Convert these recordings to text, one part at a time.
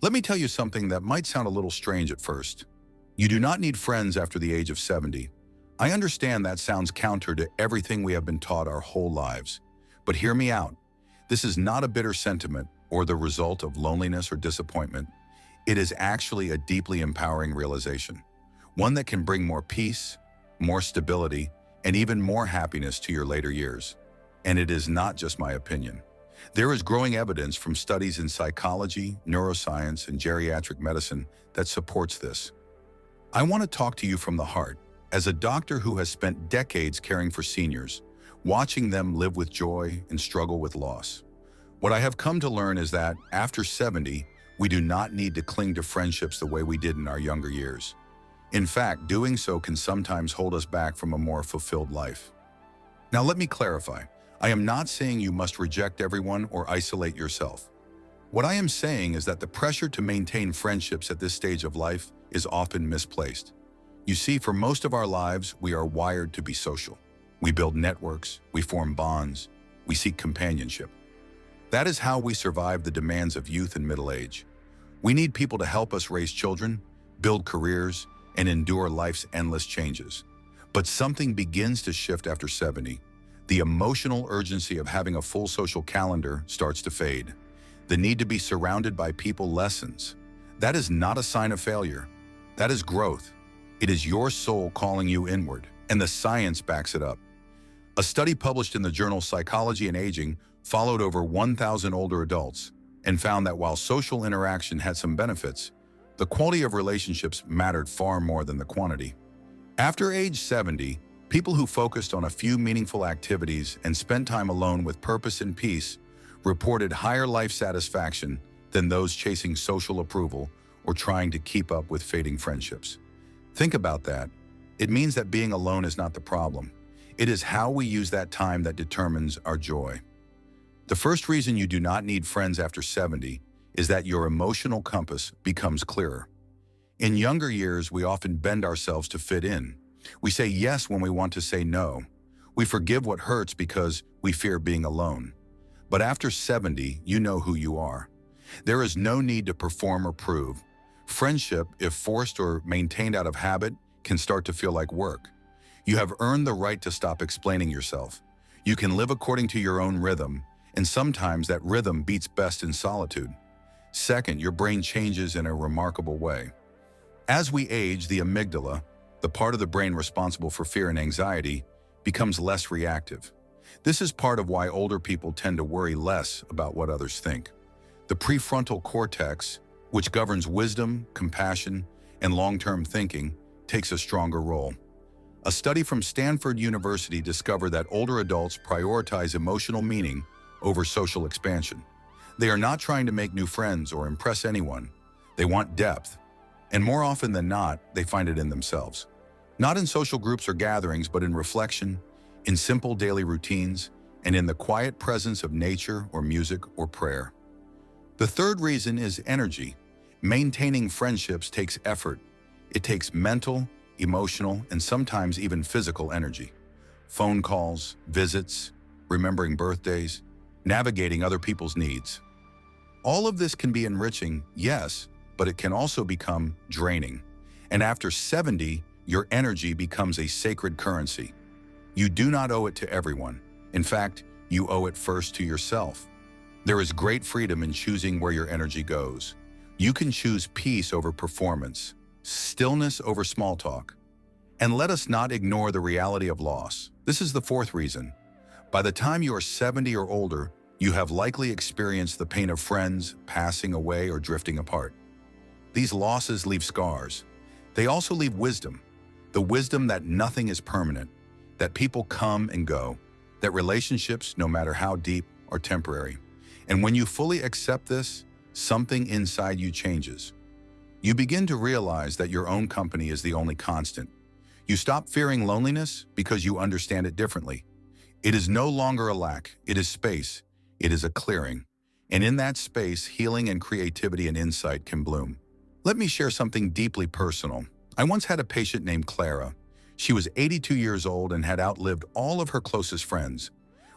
Let me tell you something that might sound a little strange at first. You do not need friends after the age of 70. I understand that sounds counter to everything we have been taught our whole lives. But hear me out. This is not a bitter sentiment or the result of loneliness or disappointment. It is actually a deeply empowering realization, one that can bring more peace, more stability, and even more happiness to your later years. And it is not just my opinion. There is growing evidence from studies in psychology, neuroscience, and geriatric medicine that supports this. I want to talk to you from the heart, as a doctor who has spent decades caring for seniors, watching them live with joy and struggle with loss. What I have come to learn is that after 70, we do not need to cling to friendships the way we did in our younger years. In fact, doing so can sometimes hold us back from a more fulfilled life. Now let me clarify. I am not saying you must reject everyone or isolate yourself. What I am saying is that the pressure to maintain friendships at this stage of life is often misplaced. You see, for most of our lives, we are wired to be social. We build networks, we form bonds, we seek companionship. That is how we survive the demands of youth and middle age. We need people to help us raise children, build careers, and endure life's endless changes. But something begins to shift after 70. The emotional urgency of having a full social calendar starts to fade. The need to be surrounded by people lessens. That is not a sign of failure. That is growth. It is your soul calling you inward, and the science backs it up. A study published in the journal Psychology and Aging followed over 1,000 older adults and found that while social interaction had some benefits, the quality of relationships mattered far more than the quantity. After age 70, people who focused on a few meaningful activities and spent time alone with purpose and peace reported higher life satisfaction than those chasing social approval or trying to keep up with fading friendships. Think about that. It means that being alone is not the problem. It is how we use that time that determines our joy. The first reason you do not need friends after 70 is that your emotional compass becomes clearer. In younger years, we often bend ourselves to fit in. We say yes when we want to say no. We forgive what hurts because we fear being alone. But after 70, you know who you are. There is no need to perform or prove. Friendship, if forced or maintained out of habit, can start to feel like work. You have earned the right to stop explaining yourself. You can live according to your own rhythm, and sometimes that rhythm beats best in solitude. Second, your brain changes in a remarkable way. As we age, the amygdala, the part of the brain responsible for fear and anxiety, becomes less reactive. This is part of why older people tend to worry less about what others think. The prefrontal cortex, which governs wisdom, compassion, and long-term thinking, takes a stronger role. A study from Stanford University discovered that older adults prioritize emotional meaning over social expansion. They are not trying to make new friends or impress anyone. They want depth. And more often than not, they find it in themselves. Not in social groups or gatherings, but in reflection, in simple daily routines, and in the quiet presence of nature or music or prayer. The third reason is energy. Maintaining friendships takes effort. It takes mental, emotional, and sometimes even physical energy. Phone calls, visits, remembering birthdays, navigating other people's needs. All of this can be enriching, yes, but it can also become draining. And after 70, your energy becomes a sacred currency. You do not owe it to everyone. In fact, you owe it first to yourself. There is great freedom in choosing where your energy goes. You can choose peace over performance, stillness over small talk. And let us not ignore the reality of loss. This is the fourth reason. By the time you are 70 or older, you have likely experienced the pain of friends passing away or drifting apart. These losses leave scars. They also leave wisdom. The wisdom that nothing is permanent, that people come and go, that relationships, no matter how deep, are temporary. And when you fully accept this, something inside you changes. You begin to realize that your own company is the only constant. You stop fearing loneliness because you understand it differently. It is no longer a lack, it is space, it is a clearing. And in that space, healing and creativity and insight can bloom. Let me share something deeply personal. I once had a patient named Clara. She was 82 years old and had outlived all of her closest friends.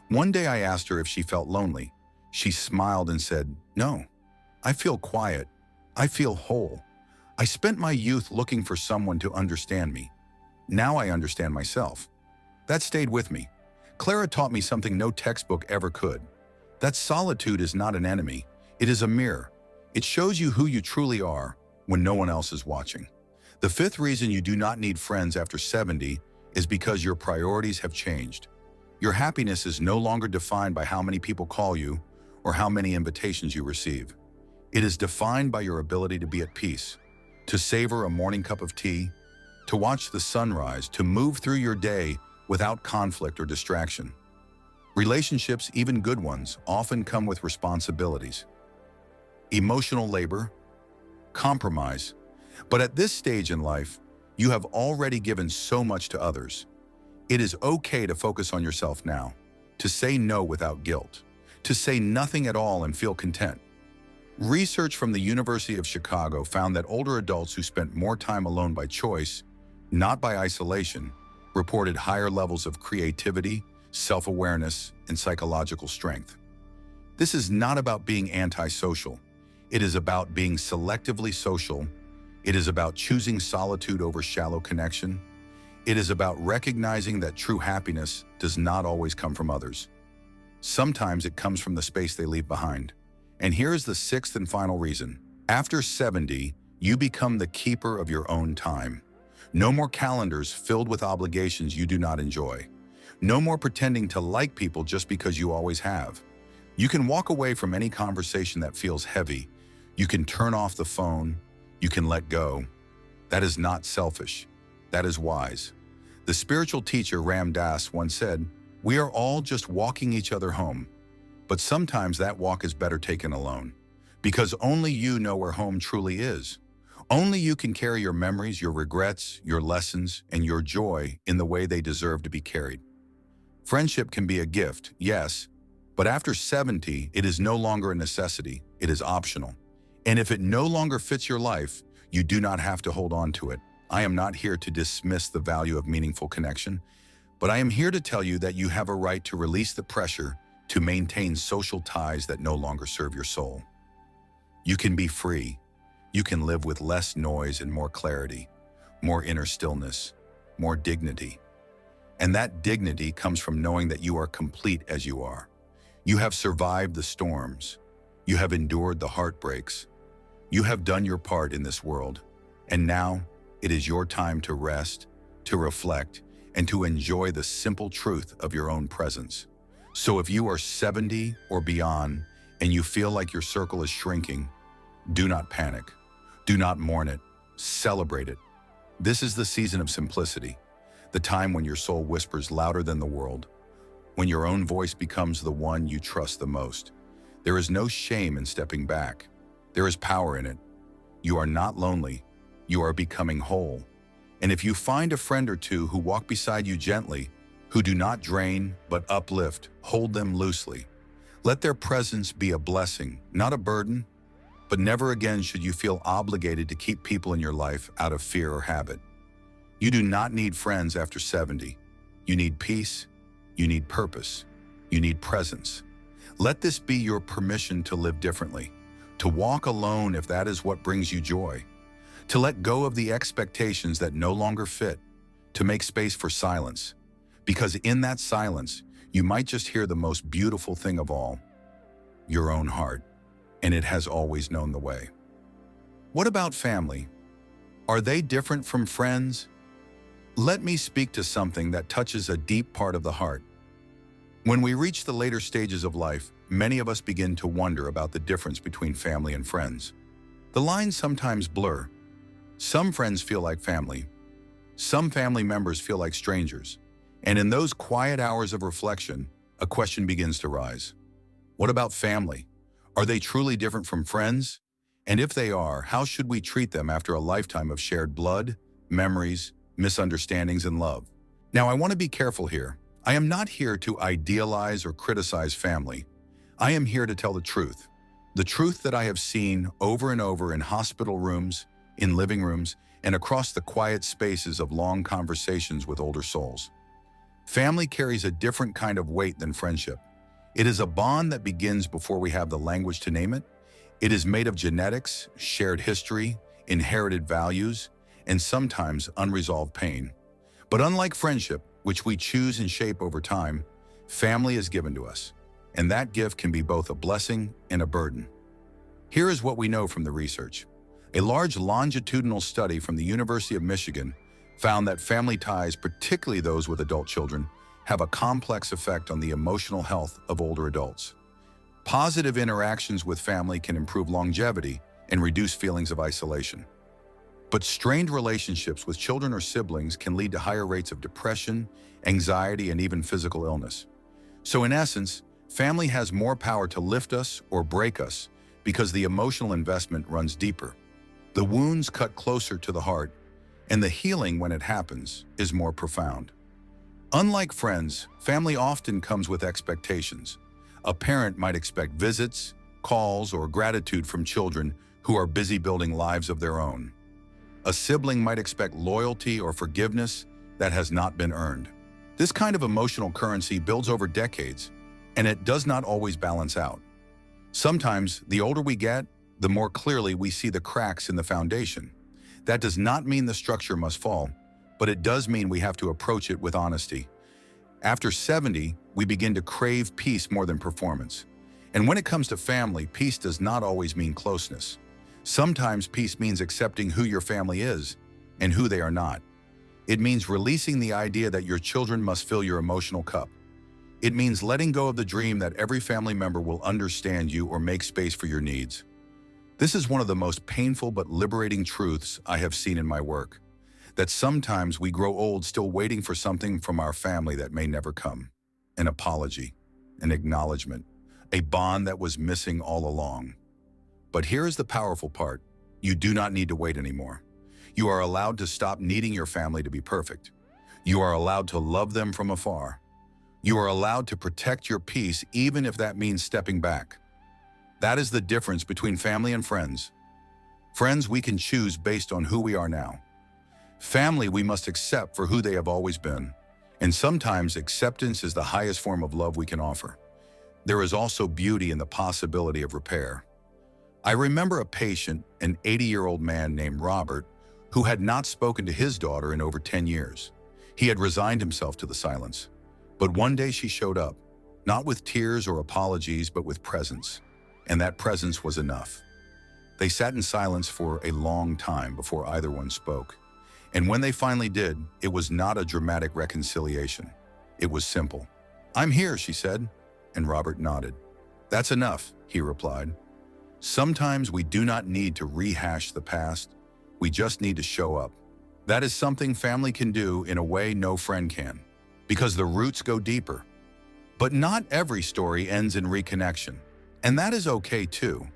One day I asked her if she felt lonely. She smiled and said, "No, I feel quiet. I feel whole. I spent my youth looking for someone to understand me. Now I understand myself. That stayed with me. Clara taught me something no textbook ever could. That solitude is not an enemy. It is a mirror. It shows you who you truly are when no one else is watching. The fifth reason you do not need friends after 70 is because your priorities have changed. Your happiness is no longer defined by how many people call you or how many invitations you receive. It is defined by your ability to be at peace, to savor a morning cup of tea, to watch the sunrise, to move through your day without conflict or distraction. Relationships, even good ones, often come with responsibilities, emotional labor, compromise. But at this stage in life, you have already given so much to others. It is okay to focus on yourself now, to say no without guilt, to say nothing at all and feel content. Research from the University of Chicago found that older adults who spent more time alone by choice, not by isolation, reported higher levels of creativity, self-awareness, and psychological strength. This is not about being antisocial. It is about being selectively social. It is about choosing solitude over shallow connection. It is about recognizing that true happiness does not always come from others. Sometimes it comes from the space they leave behind. And here is the sixth and final reason. After 70, you become the keeper of your own time. No more calendars filled with obligations you do not enjoy. No more pretending to like people just because you always have. You can walk away from any conversation that feels heavy. You can turn off the phone. You can let go. That is not selfish. That is wise. The spiritual teacher Ram Dass once said, "We are all just walking each other home. But sometimes that walk is better taken alone, because only you know where home truly is. Only you can carry your memories, your regrets, your lessons, and your joy in the way they deserve to be carried." Friendship can be a gift, yes, but after 70, it is no longer a necessity, it is optional. And if it no longer fits your life, you do not have to hold on to it. I am not here to dismiss the value of meaningful connection, but I am here to tell you that you have a right to release the pressure to maintain social ties that no longer serve your soul. You can be free. You can live with less noise and more clarity, more inner stillness, more dignity. And that dignity comes from knowing that you are complete as you are. You have survived the storms. You have endured the heartbreaks. You have done your part in this world. And now it is your time to rest, to reflect, and to enjoy the simple truth of your own presence. So if you are 70 or beyond and you feel like your circle is shrinking, do not panic. Do not mourn it. Celebrate it. This is the season of simplicity, the time when your soul whispers louder than the world, when your own voice becomes the one you trust the most. There is no shame in stepping back. There is power in it. You are not lonely. You are becoming whole. And if you find a friend or two who walk beside you gently, who do not drain but uplift, hold them loosely. Let their presence be a blessing, not a burden. But never again should you feel obligated to keep people in your life out of fear or habit. You do not need friends after 70. You need peace. You need purpose. You need presence. Let this be your permission to live differently, to walk alone if that is what brings you joy, to let go of the expectations that no longer fit, to make space for silence. Because in that silence, you might just hear the most beautiful thing of all, your own heart. And it has always known the way. What about family? Are they different from friends? Let me speak to something that touches a deep part of the heart. When we reach the later stages of life, many of us begin to wonder about the difference between family and friends. The lines sometimes blur. Some friends feel like family. Some family members feel like strangers. And in those quiet hours of reflection, a question begins to rise. What about family? Are they truly different from friends? And if they are, how should we treat them after a lifetime of shared blood, memories, misunderstandings, and love? Now, I want to be careful here. I am not here to idealize or criticize family. I am here to tell the truth that I have seen over and over in hospital rooms, in living rooms, and across the quiet spaces of long conversations with older souls. Family carries a different kind of weight than friendship. It is a bond that begins before we have the language to name it. It is made of genetics, shared history, inherited values, and sometimes unresolved pain. But unlike friendship, which we choose and shape over time, family is given to us, and that gift can be both a blessing and a burden. Here is what we know from the research. A large longitudinal study from the University of Michigan found that family ties, particularly those with adult children, have a complex effect on the emotional health of older adults. Positive interactions with family can improve longevity and reduce feelings of isolation. But strained relationships with children or siblings can lead to higher rates of depression, anxiety, and even physical illness. So in essence, family has more power to lift us or break us because the emotional investment runs deeper. The wounds cut closer to the heart, and the healing, when it happens, is more profound. Unlike friends, family often comes with expectations. A parent might expect visits, calls, or gratitude from children who are busy building lives of their own. A sibling might expect loyalty or forgiveness that has not been earned. This kind of emotional currency builds over decades, and it does not always balance out. Sometimes, the older we get, the more clearly we see the cracks in the foundation. That does not mean the structure must fall, but it does mean we have to approach it with honesty. After 70, we begin to crave peace more than performance. And when it comes to family, peace does not always mean closeness. Sometimes peace means accepting who your family is and who they are not. It means releasing the idea that your children must fill your emotional cup. It means letting go of the dream that every family member will understand you or make space for your needs. This is one of the most painful but liberating truths I have seen in my work, that sometimes we grow old still waiting for something from our family that may never come. An apology, an acknowledgement, a bond that was missing all along. But here is the powerful part. You do not need to wait anymore. You are allowed to stop needing your family to be perfect. You are allowed to love them from afar. You are allowed to protect your peace even if that means stepping back. That is the difference between family and friends. Friends we can choose based on who we are now. Family we must accept for who they have always been. And sometimes acceptance is the highest form of love we can offer. There is also beauty in the possibility of repair. I remember a patient, an 80-year-old man named Robert, who had not spoken to his daughter in over 10 years. He had resigned himself to the silence. But one day she showed up, not with tears or apologies, but with presence. And that presence was enough. They sat in silence for a long time before either one spoke. And when they finally did, it was not a dramatic reconciliation. It was simple. "I'm here," she said, and Robert nodded. "That's enough," he replied. Sometimes we do not need to rehash the past. We just need to show up. That is something family can do in a way no friend can, because the roots go deeper. But not every story ends in reconnection, and that is okay too.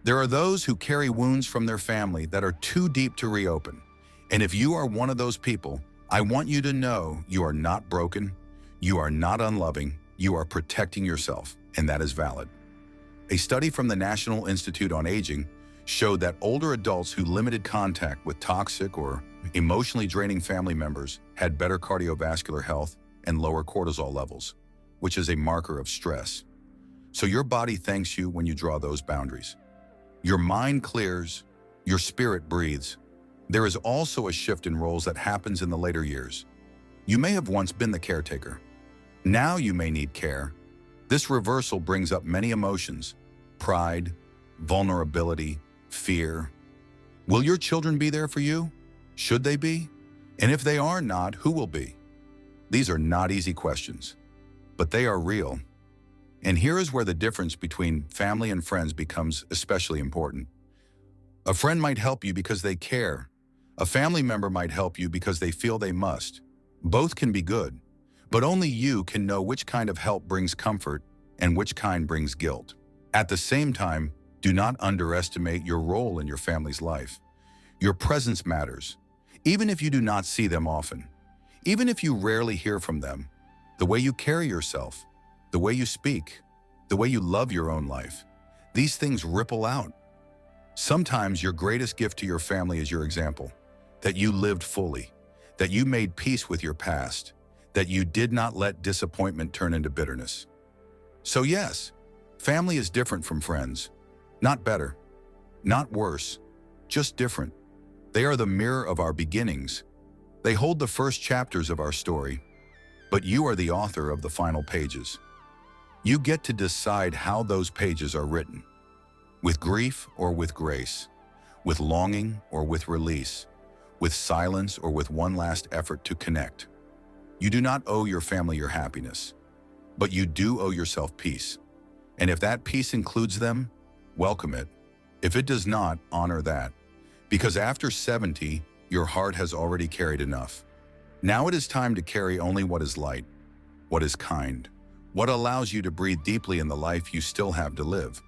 There are those who carry wounds from their family that are too deep to reopen. And if you are one of those people, I want you to know you are not broken, you are not unloving, you are protecting yourself, and that is valid. A study from the National Institute on Aging showed that older adults who limited contact with toxic or emotionally draining family members had better cardiovascular health and lower cortisol levels, which is a marker of stress. So your body thanks you when you draw those boundaries. Your mind clears, your spirit breathes. There is also a shift in roles that happens in the later years. You may have once been the caretaker. Now you may need care. This reversal brings up many emotions: pride, vulnerability, fear. Will your children be there for you? Should they be? And if they are not, who will be? These are not easy questions, but they are real. And here is where the difference between family and friends becomes especially important. A friend might help you because they care. A family member might help you because they feel they must. Both can be good, but only you can know which kind of help brings comfort and which kind brings guilt. At the same time, do not underestimate your role in your family's life. Your presence matters, even if you do not see them often. Even if you rarely hear from them, the way you carry yourself, the way you speak, the way you love your own life, these things ripple out. Sometimes your greatest gift to your family is your example, that you lived fully, that you made peace with your past, that you did not let disappointment turn into bitterness. So yes, family is different from friends, Not better, not worse, just different. They are the mirror of our beginnings. They hold the first chapters of our story, but you are the author of the final pages. You get to decide how those pages are written, with grief or with grace, with longing or with release, with silence or with one last effort to connect. You do not owe your family your happiness, but you do owe yourself peace. And if that peace includes them, welcome it. If it does not, honor that. Because after 70, your heart has already carried enough. Now it is time to carry only what is light, what is kind, what allows you to breathe deeply in the life you still have to live.